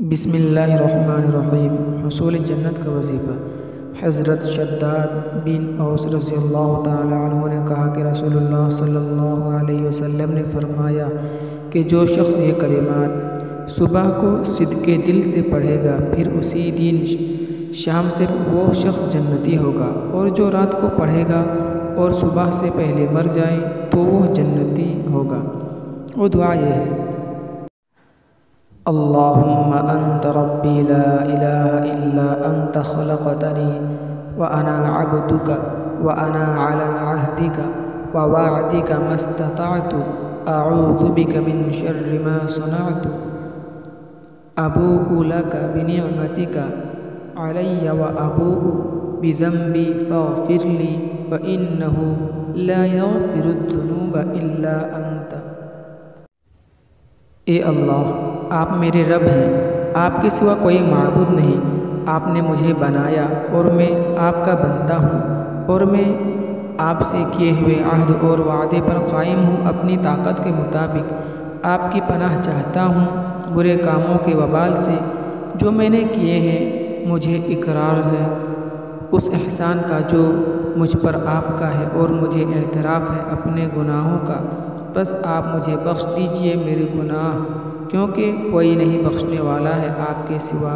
بسم اللہ الرحمن الرحیم۔ حصول جنت کا وظیفہ۔ حضرت شداد بن اوس رضی اللہ تعالی عنہ نے کہا کہ رسول اللہ صلی اللہ علیہ وسلم نے فرمایا کہ جو شخص یہ کلمات صبح کو صدقے دل سے پڑھے گا پھر اسی دن شام سے وہ شخص جنتی ہوگا، اور جو رات کو پڑھے گا اور صبح سے پہلے مر جائے تو وہ جنتی ہوگا۔ وہ دعا یہ ہے: اللہم انت ربی لا الہ الا انت خلقتنی وانا عبدک وانا علی عہدک ووعدک ما استطعت اعوذ بک من شر ما صنعت ابوء لک بنعمتک علی وابوء بذنبی فاغفر لی فانہ لا یغفر الذنوب الا انت۔ اے اللہ، آپ میرے رب ہیں، آپ کے سوا کوئی معبود نہیں۔ آپ نے مجھے بنایا اور میں آپ کا بندہ ہوں، اور میں آپ سے کیے ہوئے عہد اور وعدے پر قائم ہوں۔ اپنی طاقت کے مطابق آپ کی پناہ چاہتا ہوں برے کاموں کے وبال سے جو میں نے کیے ہیں۔ مجھے اقرار ہے اس احسان کا جو مجھ پر آپ کا ہے، اور مجھے اعتراف ہے اپنے گناہوں کا، بس آپ مجھے بخش دیجئے میرے گناہ، کیونکہ کوئی نہیں بخشنے والا ہے آپ کے سوا۔